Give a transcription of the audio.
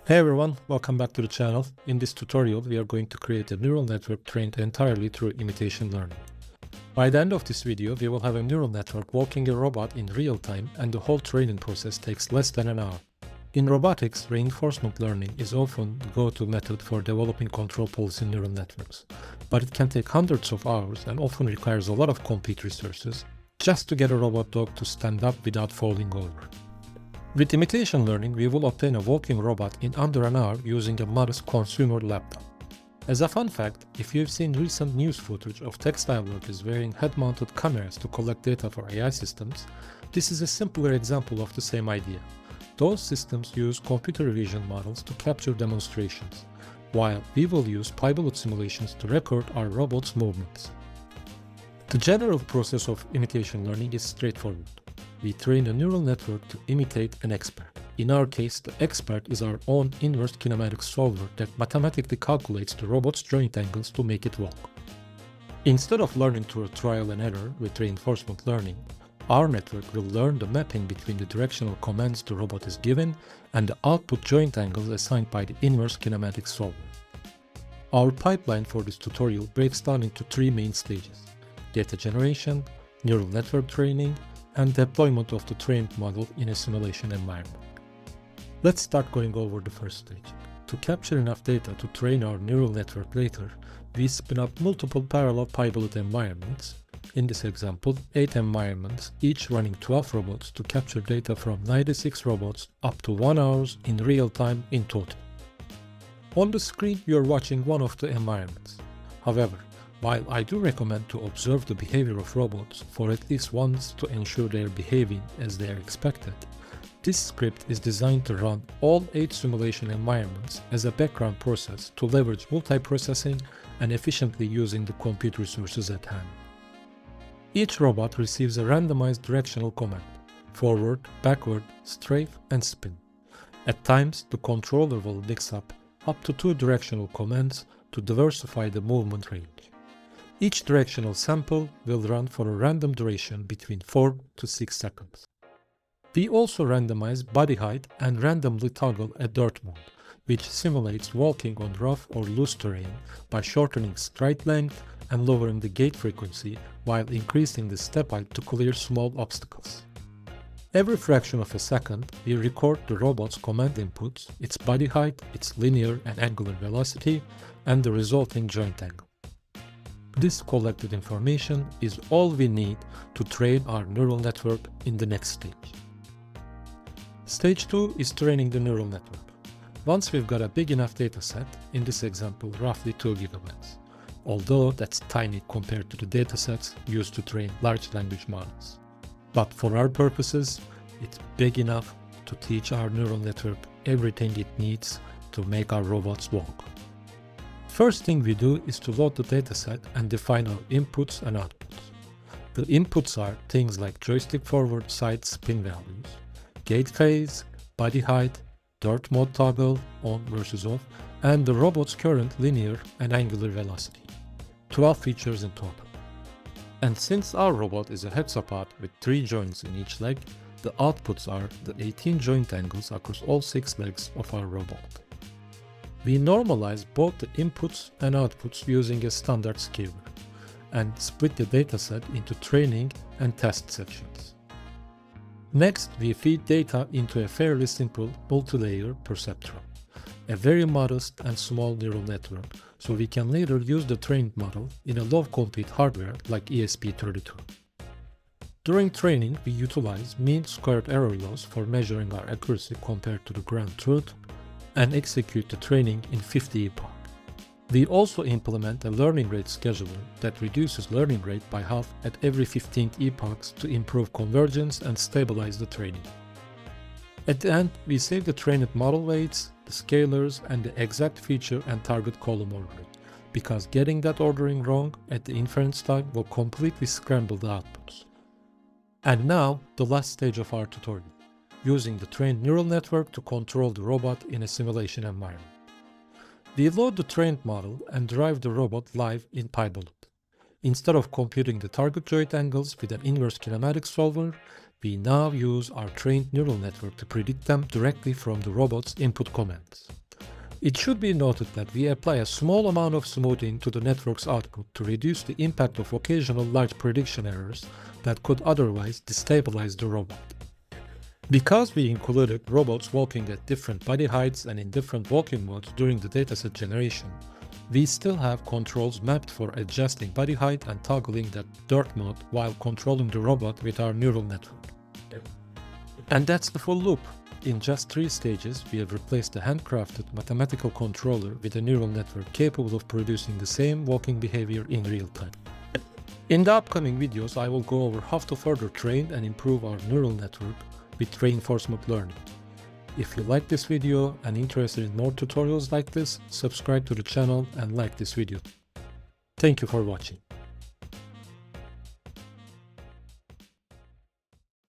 Hey everyone, welcome back to the channel. In this tutorial, we are going to create a neural network trained entirely through imitation learning. By the end of this video, we will have a neural network walking a robot in real time, and the whole training process takes less than an hour. In robotics, reinforcement learning is often the go-to method for developing control policy neural networks, but it can take hundreds of hours and often requires a lot of compute resources just to get a robot dog to stand up without falling over. With imitation learning, we will obtain a walking robot in under an hour using a modest consumer laptop. As a fun fact, if you've seen recent news footage of textile workers wearing head-mounted cameras to collect data for AI systems, this is a simpler example of the same idea. Those systems use computer vision models to capture demonstrations, while we will use Pybullet simulations to record our robot's movements. The general process of imitation learning is straightforward. We train a neural network to imitate an expert. In our case, the expert is our own inverse kinematic solver that mathematically calculates the robot's joint angles to make it walk. Instead of learning through trial and error with reinforcement learning, our network will learn the mapping between the directional commands the robot is given and the output joint angles assigned by the inverse kinematic solver. Our pipeline for this tutorial breaks down into three main stages: data generation, neural network training, and deployment of the trained model in a simulation environment. Let's start going over the first stage. To capture enough data to train our neural network later, we spin up multiple parallel Pybullet environments. In this example, 8 environments, each running 12 robots to capture data from 96 robots up to 1 hour in real time in total. On the screen, you are watching one of the environments. However, while I do recommend to observe the behavior of robots for at least once to ensure they are behaving as they are expected, this script is designed to run all 8 simulation environments as a background process to leverage multiprocessing and efficiently using the compute resources at hand. Each robot receives a randomized directional command: forward, backward, strafe, and spin. At times, the controller will mix up to 2 directional commands to diversify the movement range. Each directional sample will run for a random duration between 4 to 6 seconds. We also randomize body height and randomly toggle a dirt mode, which simulates walking on rough or loose terrain by shortening stride length and lowering the gait frequency while increasing the step height to clear small obstacles. Every fraction of a second, we record the robot's command inputs, its body height, its linear and angular velocity, and the resulting joint angle. This collected information is all we need to train our neural network in the next stage. Stage 2 is training the neural network. Once we've got a big enough dataset, in this example roughly 2 gigabytes, although that's tiny compared to the datasets used to train large language models. But for our purposes, it's big enough to teach our neural network everything it needs to make our robots walk. First thing we do is to load the dataset and define our inputs and outputs. The inputs are things like joystick forward side spin values, gait phase, body height, dirt mode toggle, on versus off, and the robot's current linear and angular velocity. 12 features in total. And since our robot is a hexapod with 3 joints in each leg, the outputs are the 18 joint angles across all 6 legs of our robot. We normalize both the inputs and outputs using a standard scaler, and split the dataset into training and test sections. Next, we feed data into a fairly simple multi-layer perceptron, a very modest and small neural network, so we can later use the trained model in a low-compute hardware like ESP32. During training, we utilize mean squared error loss for measuring our accuracy compared to the ground truth, and execute the training in 50 epoch. We also implement a learning rate scheduler that reduces learning rate by half at every 15 epochs to improve convergence and stabilize the training. At the end, we save the trained model weights, the scalars, and the exact feature and target column ordering, because getting that ordering wrong at the inference time will completely scramble the outputs. And now, the last stage of our tutorial: using the trained neural network to control the robot in a simulation environment. We load the trained model and drive the robot live in Pybullet. Instead of computing the target joint angles with an inverse kinematic solver, We now use our trained neural network to predict them directly from the robot's input commands. It should be noted that we apply a small amount of smoothing to the network's output to reduce the impact of occasional large prediction errors that could otherwise destabilize the robot. Because we included robots walking at different body heights and in different walking modes during the dataset generation, we still have controls mapped for adjusting body height and toggling that dirt mode while controlling the robot with our neural network. And that's the full loop. In just 3 stages, we have replaced the handcrafted mathematical controller with a neural network capable of producing the same walking behavior in real time. In the upcoming videos, I will go over how to further train and improve our neural network with reinforcement learning. If you like this video and interested in more tutorials like this, subscribe to the channel and like this video. Thank you for watching.